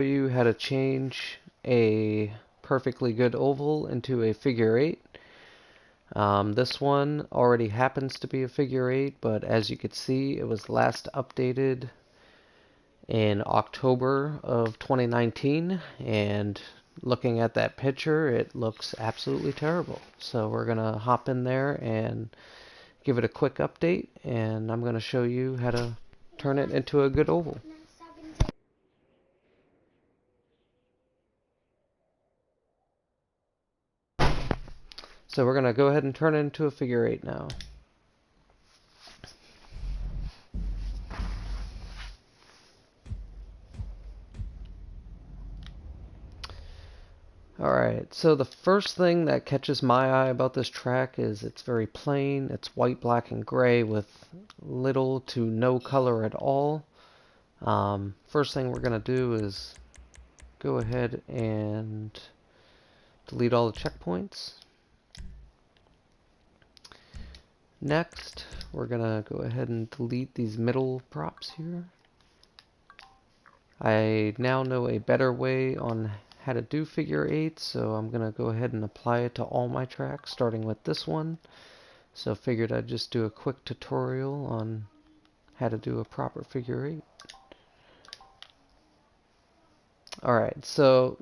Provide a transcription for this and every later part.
You how to change a perfectly good oval into a figure eight. This one already happens to be a figure eight, but as you can see, it was last updated in October of 2019, and looking at that picture, it looks absolutely terrible. So we're gonna hop in there and give it a quick update, and I'm gonna show you how to turn it into a good oval. So we're going to go ahead and turn it into a figure eight now. Alright, so the first thing that catches my eye about this track is it's very plain. It's white, black, and gray with little to no color at all. First thing we're going to do is go ahead and delete all the checkpoints. Next, we're going to go ahead and delete these middle props here. I now know a better way on how to do figure eights, so I'm going to go ahead and apply it to all my tracks, starting with this one. So figured I'd just do a quick tutorial on how to do a proper figure eight. Alright, so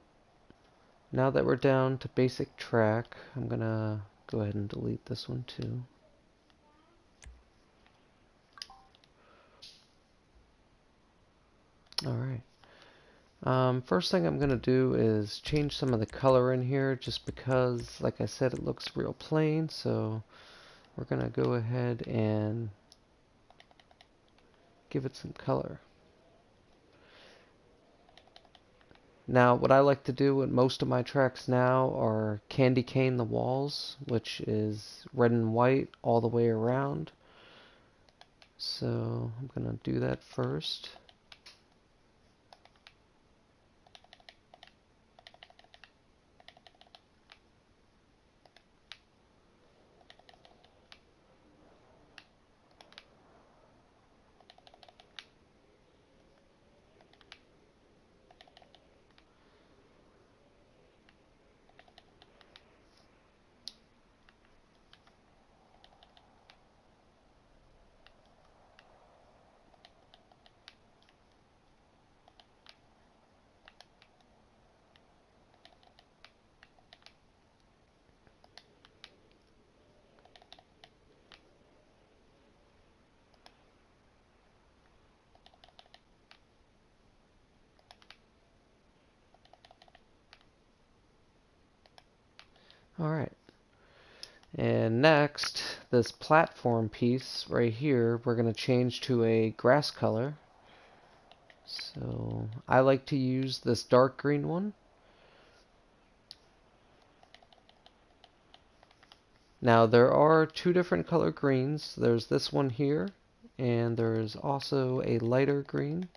now that we're down to basic track, I'm going to go ahead and delete this one too. Alright. First thing I'm going to do is change some of the color in here just because, like I said, it looks real plain. So we're going to go ahead and give it some color. Now, what I like to do with most of my tracks now are candy cane the walls, which is red and white all the way around. So I'm going to do that first. Alright. And next, this platform piece right here, we're going to change to a grass color. So I like to use this dark green one. Now there are two different color greens. There's this one here, and there's also a lighter green.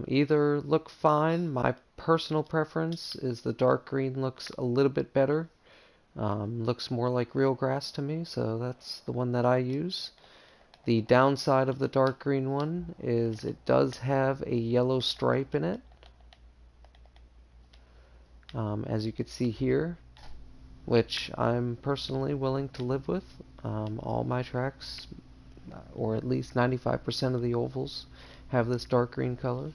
Either look fine. My personal preference is the dark green looks a little bit better. Looks more like real grass to me, so that's the one that I use. The downside of the dark green one is it does have a yellow stripe in it. As you can see here, which I'm personally willing to live with. All my tracks, or at least 95% of the ovals, have this dark green color.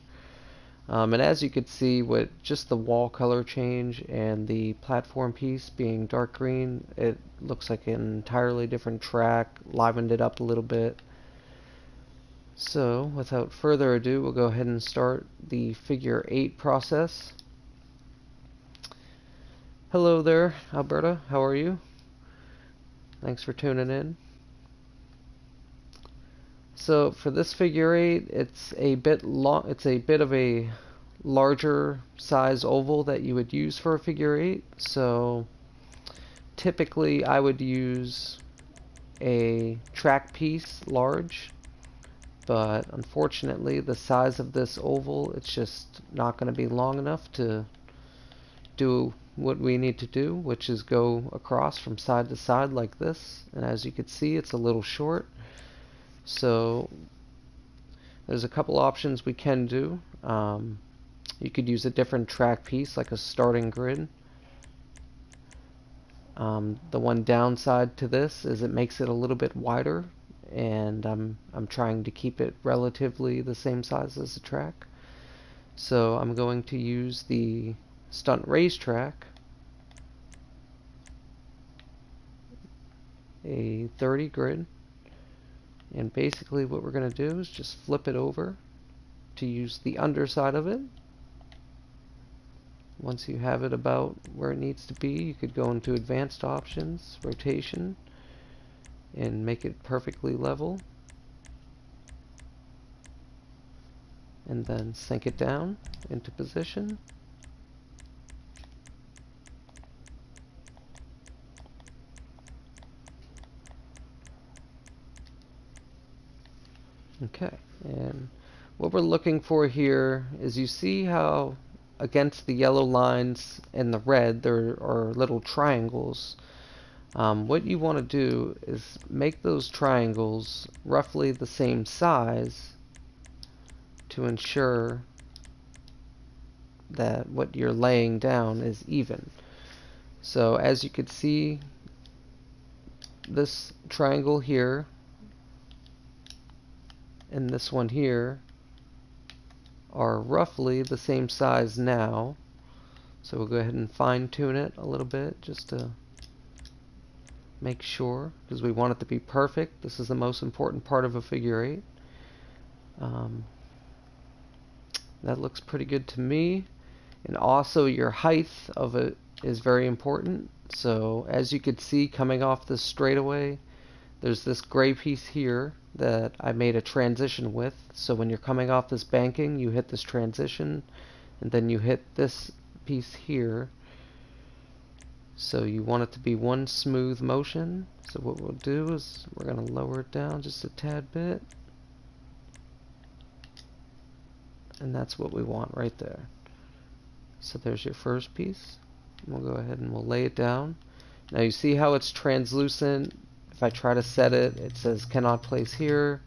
And as you can see, with just the wall color change and the platform piece being dark green, it looks like an entirely different track, livened it up a little bit. So, without further ado, we'll go ahead and start the figure eight process. Hello there, Alberta. How are you? Thanks for tuning in. So for this figure eight, it's a bit long. It's a bit of a larger size oval that you would use for a figure eight. So typically, I would use a track piece large, but unfortunately, the size of this oval, it's just not going to be long enough to do what we need to do, which is go across from side to side like this. And as you can see, it's a little short. So There's a couple options we can do. You could use a different track piece, like a starting grid. The one downside to this is it makes it a little bit wider, and I'm trying to keep it relatively the same size as the track. So I'm going to use the stunt racetrack, a 30 grid, and basically what we're going to do is just flip it over to use the underside of it. Once you have it about where it needs to be, you could go into advanced options, rotation, and make it perfectly level, and then sink it down into position. Okay, and what we're looking for here is, you see how against the yellow lines and the red there are little triangles. What you want to do is make those triangles roughly the same size to ensure that what you're laying down is even. So as you can see, this triangle here and this one here are roughly the same size now. So we'll go ahead and fine tune it a little bit just to make sure, because we want it to be perfect. This is the most important part of a figure eight. That looks pretty good to me. And also your height of it is very important. So as you can see, coming off this straightaway, there's this gray piece here that I made a transition with. So when you're coming off this banking, you hit this transition, and then you hit this piece here. So you want it to be one smooth motion. So what we'll do is we're going to lower it down just a tad bit. And that's what we want right there. So there's your first piece. We'll go ahead and we'll lay it down. Now you see how it's translucent. If I try to set it, it says cannot place here.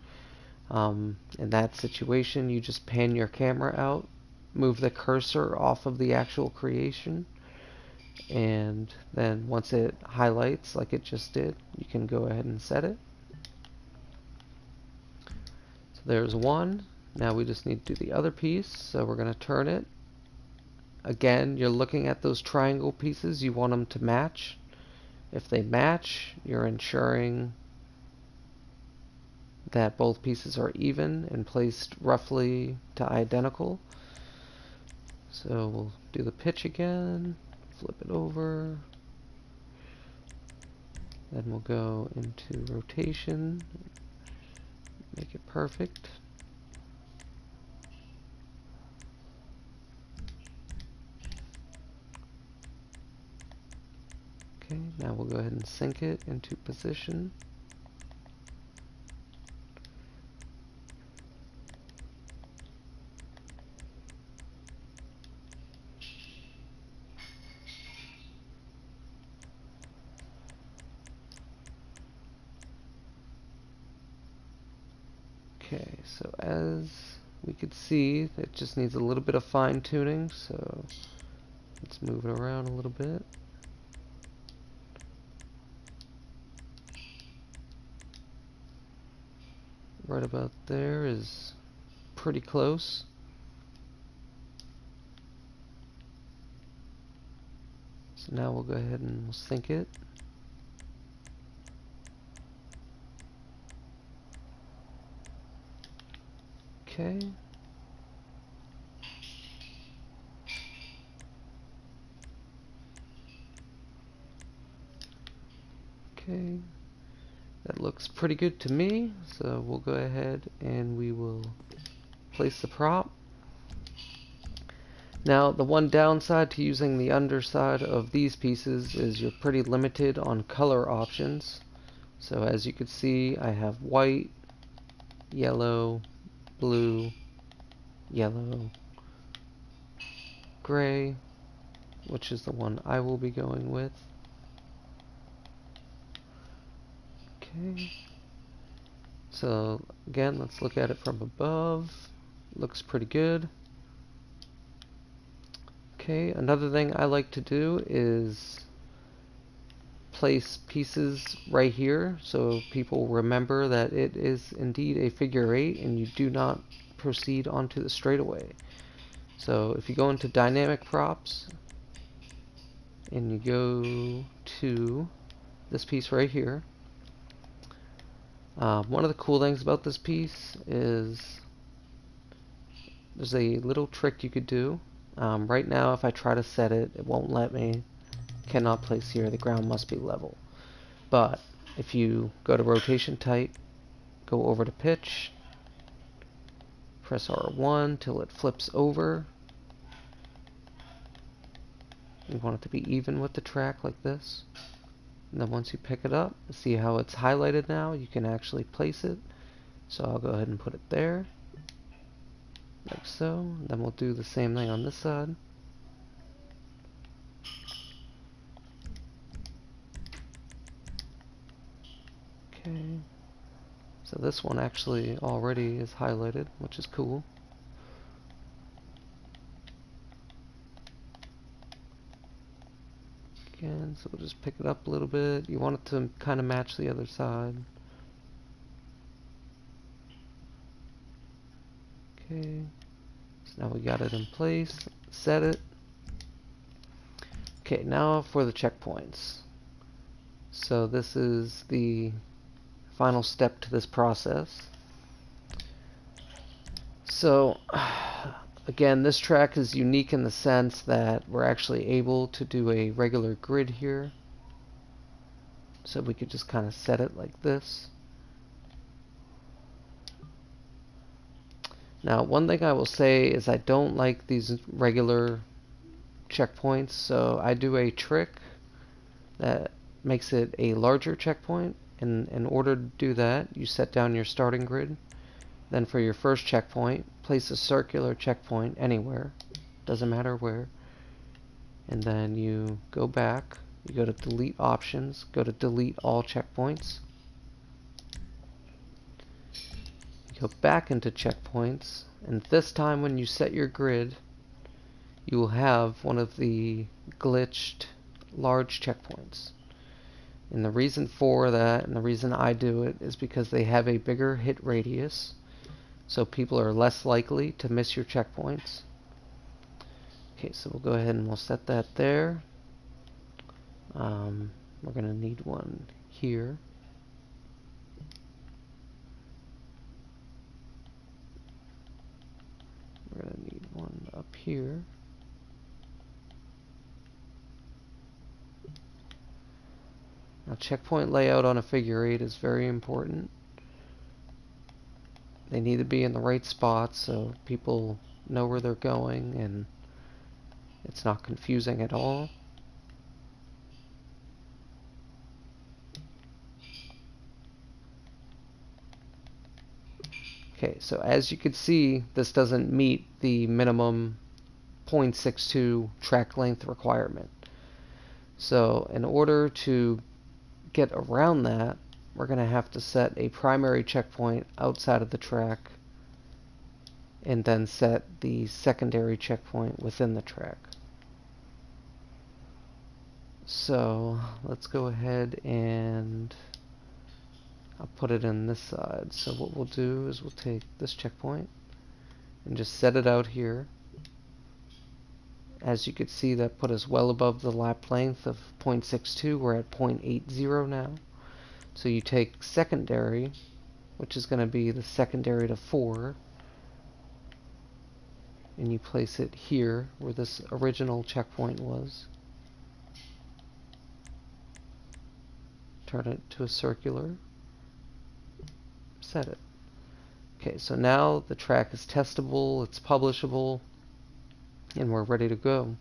In that situation, you just pan your camera out, move the cursor off of the actual creation, and then once it highlights like it just did, you can go ahead and set it. So there's one. Now we just need to do the other piece. So we're going to turn it. Again, you're looking at those triangle pieces. You want them to match. If they match, you're ensuring that both pieces are even and placed roughly to identical. So we'll do the pitch again, flip it over, then we'll go into rotation, make it perfect. Okay, now we'll go ahead and sink it into position. Okay, so as we could see, it just needs a little bit of fine tuning, so let's move it around a little bit. Right about there is pretty close. So now we'll go ahead and we'll sync it. Okay. Okay. That looks pretty good to me, so we'll go ahead and we will place the prop. Now, the one downside to using the underside of these pieces is you're pretty limited on color options. So as you can see, I have white, yellow, blue, yellow, gray, which is the one I will be going with. Okay. So Again, let's look at it from above. Looks pretty good. Okay, another thing I like to do is place pieces right here so people remember that it is indeed a figure eight and you do not proceed onto the straightaway. So if you go into dynamic props and you go to this piece right here, one of the cool things about this piece is there's a little trick you could do. Right now if I try to set it, it won't let me. Cannot place here, the ground must be level. But if you go to rotation type, go over to pitch, press R1 till it flips over. You want it to be even with the track like this. And then once you pick it up, see how it's highlighted now, you can actually place it. So I'll go ahead and put it there, like so. And then we'll do the same thing on this side. Okay, so this one actually already is highlighted, which is cool. Again, so we'll just pick it up a little bit. You want it to kind of match the other side. Okay, so now we got it in place, set it. Okay, now for the checkpoints. So this is the final step to this process. So again, this track is unique in the sense that we're actually able to do a regular grid here. So we could just kind of set it like this. Now, one thing I will say is I don't like these regular checkpoints, so I do a trick that makes it a larger checkpoint. And in order to do that, you set down your starting grid. Then for your first checkpoint, place a circular checkpoint anywhere, doesn't matter where. And then you go back, you go to delete options, go to delete all checkpoints. You go back into checkpoints, and this time when you set your grid, you will have one of the glitched large checkpoints. And the reason for that, and the reason I do it, is because they have a bigger hit radius. So people are less likely to miss your checkpoints. Okay, so we'll go ahead and we'll set that there. We're going to need one here. We're going to need one up here. Now, checkpoint layout on a figure eight is very important. They need to be in the right spots so people know where they're going and it's not confusing at all. Okay, so as you can see, this doesn't meet the minimum 0.62 track length requirement. So in order to get around that, we're going to have to set a primary checkpoint outside of the track and then set the secondary checkpoint within the track. So let's go ahead and I'll put it in this side. So what we'll do is we'll take this checkpoint and just set it out here. As you can see, that put us well above the lap length of 0.62. We're at 0.80 now. So you take secondary, which is going to be the secondary to 4, and you place it here where this original checkpoint was. Turn it to a circular. Set it. Okay, so now the track is testable, it's publishable, and we're ready to go.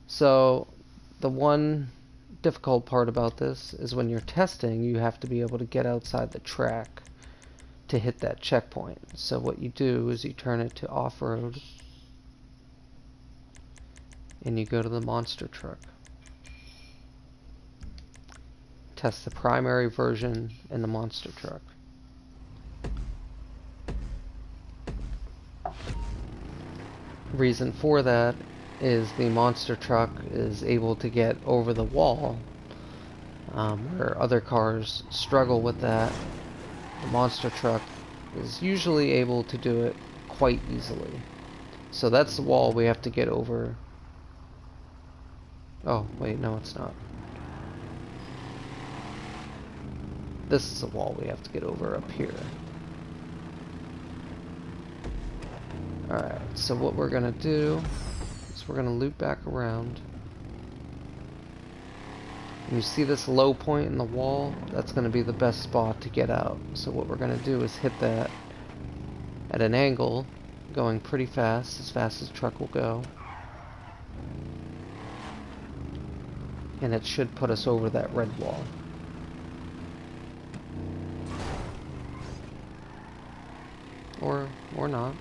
So the one difficult part about this is when you're testing, you have to be able to get outside the track to hit that checkpoint. So what you do is you turn it to off-road and you go to the monster truck. Test the primary version in the monster truck. Reason for that is the monster truck is able to get over the wall, where other cars struggle with that. The monster truck is usually able to do it quite easily. So that's the wall we have to get over. Oh, wait, no it's not. This is the wall we have to get over up here. Alright, so what we're gonna do is we're gonna loop back around. And you see this low point in the wall? That's gonna be the best spot to get out. So what we're gonna do is hit that at an angle, going pretty fast as the truck will go. And it should put us over that red wall. Or not.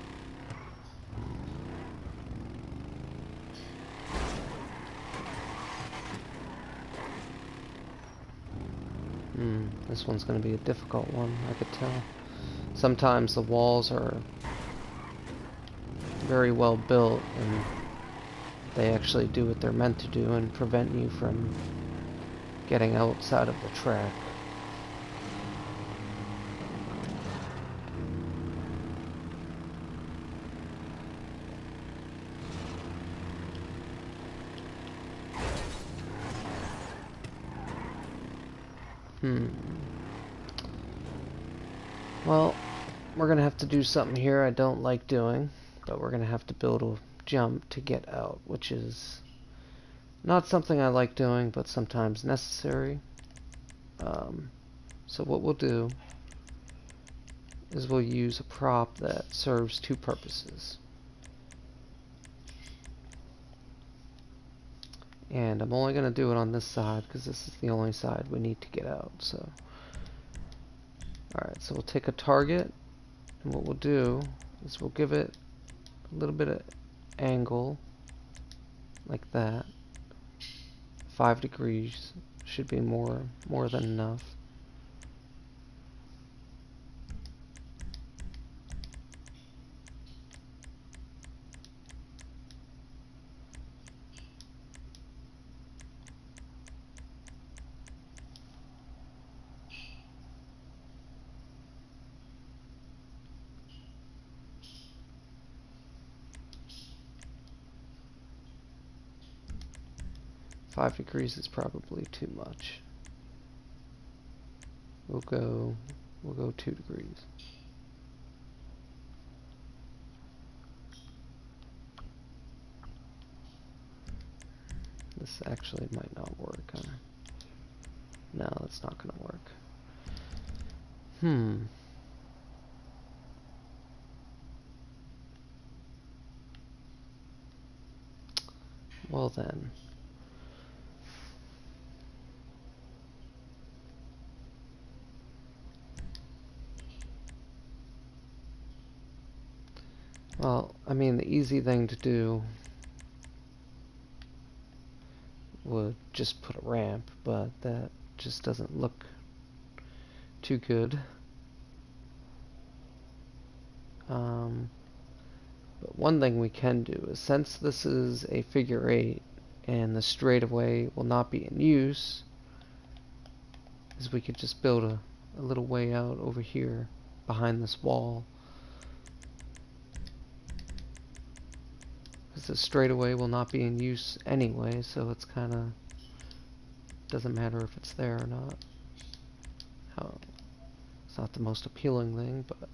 This one's going to be a difficult one, I could tell. Sometimes the walls are very well built and they actually do what they're meant to do and prevent you from getting outside of the track. Well, we're gonna have to do something here I don't like doing, but we're gonna have to build a jump to get out, which is not something I like doing, but sometimes necessary. So what we'll do is we'll use a prop that serves two purposes. And I'm only going to do it on this side because this is the only side we need to get out. So, alright, so we'll take a target, and what we'll do is we'll give it a little bit of angle, like that. 5 degrees should be more than enough. Five degrees is probably too much. We'll go 2 degrees. This actually might not work. No, that's not going to work. Well then. Well, I mean, the easy thing to do would just put a ramp, but that just doesn't look too good. But one thing we can do is, since this is a figure 8 and the straightaway will not be in use, is we could just build a little way out over here behind this wall. Because the straightaway will not be in use anyway, so it's kind of doesn't matter if it's there or not. It's not the most appealing thing, but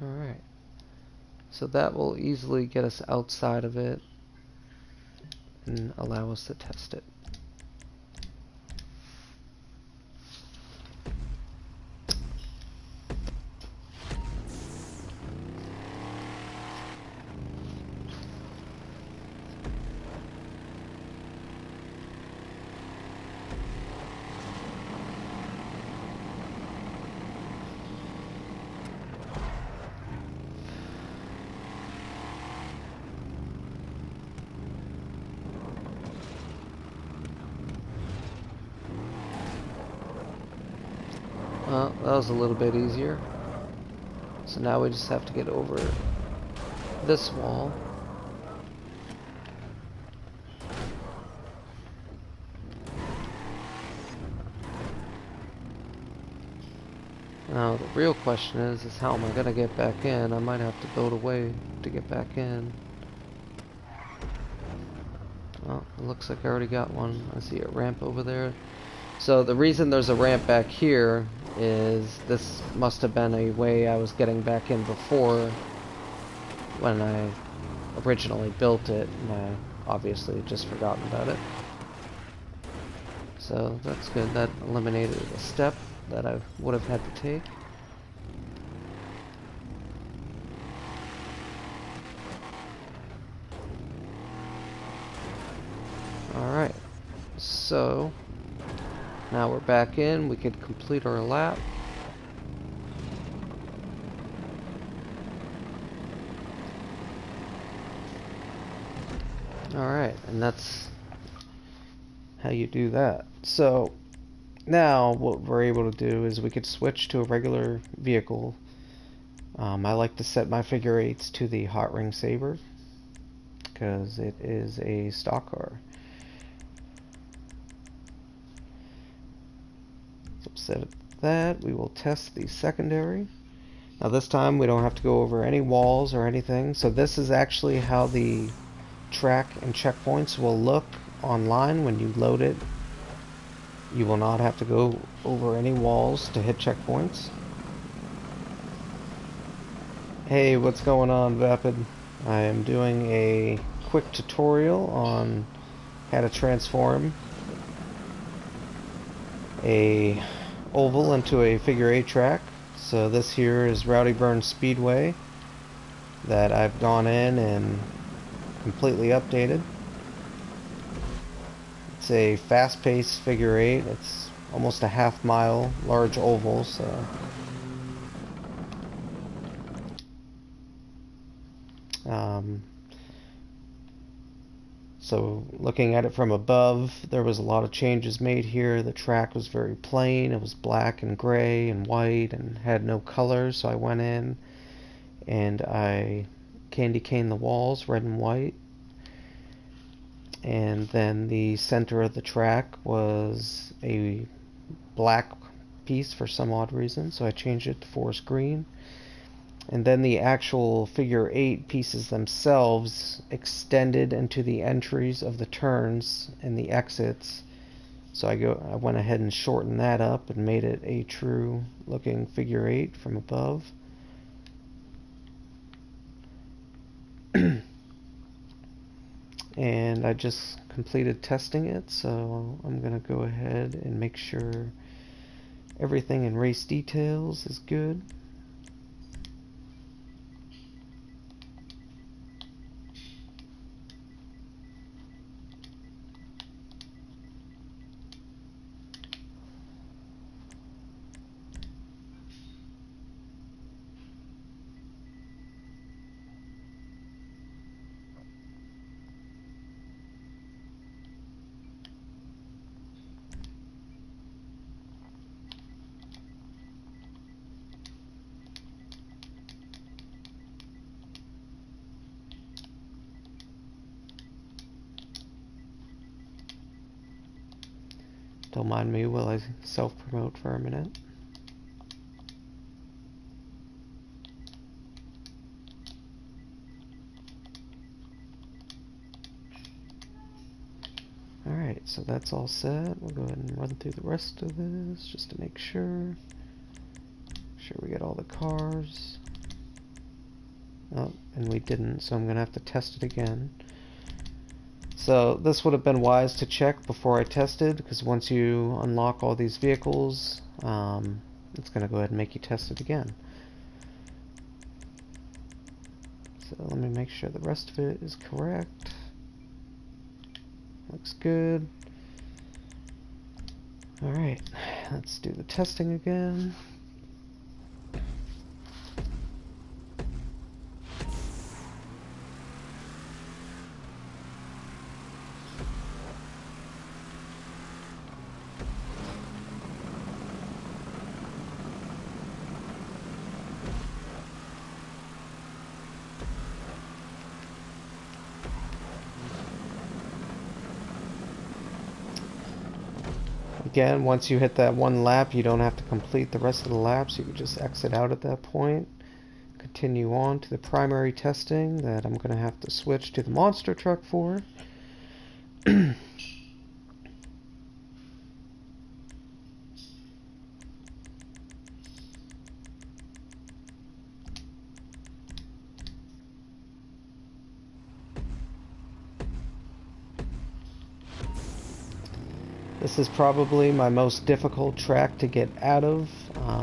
alright. So that will easily get us outside of it and allow us to test it. that was a little bit easier. So now we just have to get over this wall. Now the real question is how am I gonna get back in? I might have to build a way to get back in. Well, it looks like I already got one. I see a ramp over there. So the reason there's a ramp back here is this must have been a way I was getting back in before when I originally built it, and I obviously just forgotten about it. So that's good. That eliminated a step that I would have had to take. Alright, so now we're back in. We could complete our lap. Alright, and that's how you do that. So now what we're able to do is we could switch to a regular vehicle. I like to set my figure eights to the Hot Ring Saber because it is a stock car. So set that. We will test the secondary. Now this time we don't have to go over any walls or anything. So this is actually how the track and checkpoints will look online when you load it. You will not have to go over any walls to hit checkpoints. Hey, what's going on, Vapid? I am doing a quick tutorial on how to transform a oval into a figure eight track. So this here is Rowdy Burns Speedway that I've gone in and completely updated. It's a fast-paced figure eight. It's almost a half-mile large oval, so looking at it from above, there was a lot of changes made here. The track was very plain. It was black and gray and white and had no color, so I went in and I candy caned the walls red and white. And then the center of the track was a black piece for some odd reason, so I changed it to forest green. And then the actual figure eight pieces themselves extended into the entries of the turns and the exits. So I went ahead and shortened that up and made it a true looking figure eight from above. And I just completed testing it, so I'm gonna go ahead and make sure everything in race details is good. Don't mind me while I self-promote for a minute. Alright, so that's all set. We'll go ahead and run through the rest of this just to make sure. Sure we get all the cars. Oh, and we didn't, so I'm going to have to test it again. So this would have been wise to check before I tested, because once you unlock all these vehicles, it's going to go ahead and make you test it again. So let me make sure the rest of it is correct. Looks good. Alright, let's do the testing again. Again, once you hit that one lap, you don't have to complete the rest of the laps. You can just exit out at that point. Continue on to the primary testing that I'm going to have to switch to the monster truck for. This is probably my most difficult track to get out of.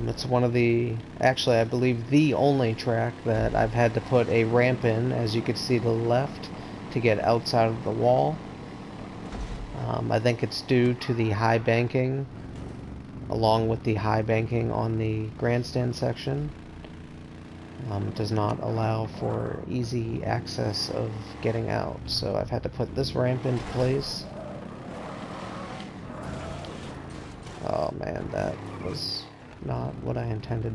It's one of the, actually I believe the only track that I've had to put a ramp in, as you can see to the left, to get outside of the wall. I think it's due to the high banking, along with the high banking on the grandstand section. It does not allow for easy access of getting out, so I've had to put this ramp into place. Oh man, that was not what I intended.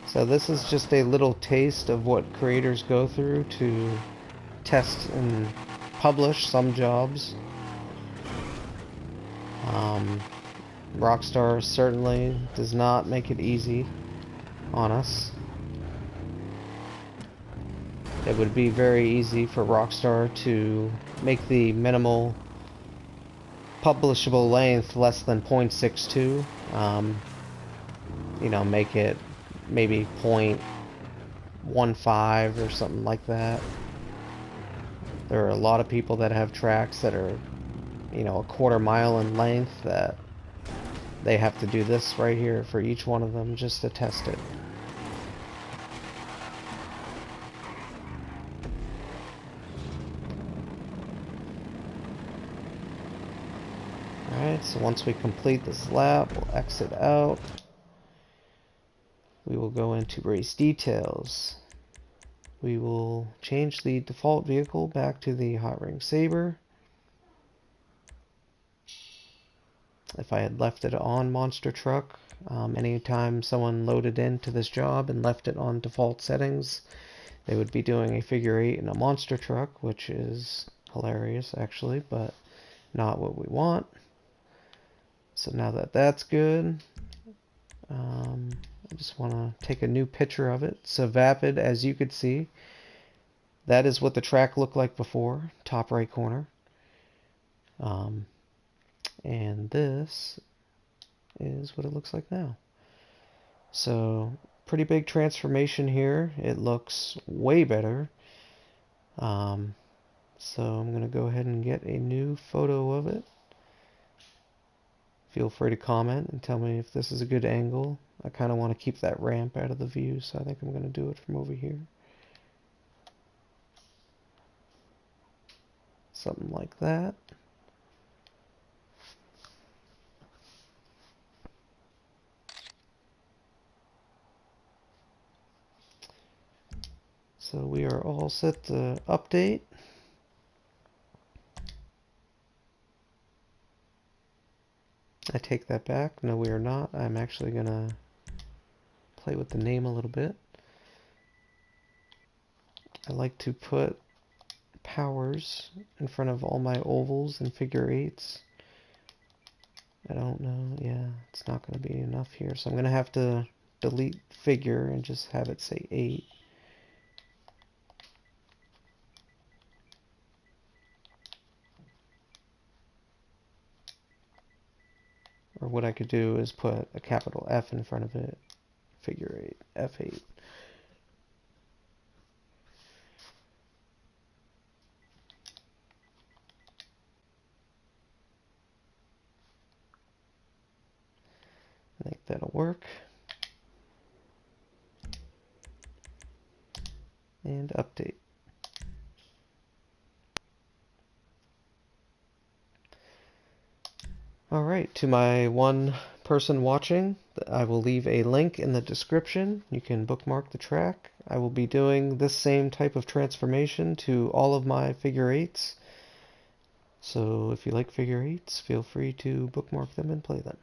So this is just a little taste of what creators go through to test and publish some jobs. Rockstar certainly does not make it easy on us. It would be very easy for Rockstar to make the minimal publishable length less than 0.62. You know, make it maybe 0.15 or something like that. There are a lot of people that have tracks that are, you know, a quarter mile in length that they have to do this right here for each one of them just to test it. Alright, so once we complete this lap, we'll exit out. We will go into race details. We will change the default vehicle back to the Hot Ring Saber. If I had left it on Monster Truck, anytime someone loaded into this job and left it on default settings, they would be doing a figure 8 in a Monster Truck, which is hilarious actually, but not what we want. So now that that's good, I just want to take a new picture of it. So Vapid, as you could see, that is what the track looked like before, top right corner. And this is what it looks like now. So pretty big transformation here. It looks way better. So I'm going to go ahead and get a new photo of it. Feel free to comment and tell me if this is a good angle. I kind of want to keep that ramp out of the view, so I think I'm going to do it from over here. Something like that. So we are all set to update. I take that back. No, we are not. I'm actually going to play with the name a little bit. I like to put powers in front of all my ovals and figure 8s. I don't know. Yeah, it's not going to be enough here. So I'm going to have to delete figure and just have it say 8. Or what I could do is put a capital F in front of it. Figure 8, F8. I think that'll work. And update. Alright, to my one person watching, I will leave a link in the description. You can bookmark the track. I will be doing this same type of transformation to all of my figure 8s. So if you like figure eights, feel free to bookmark them and play them.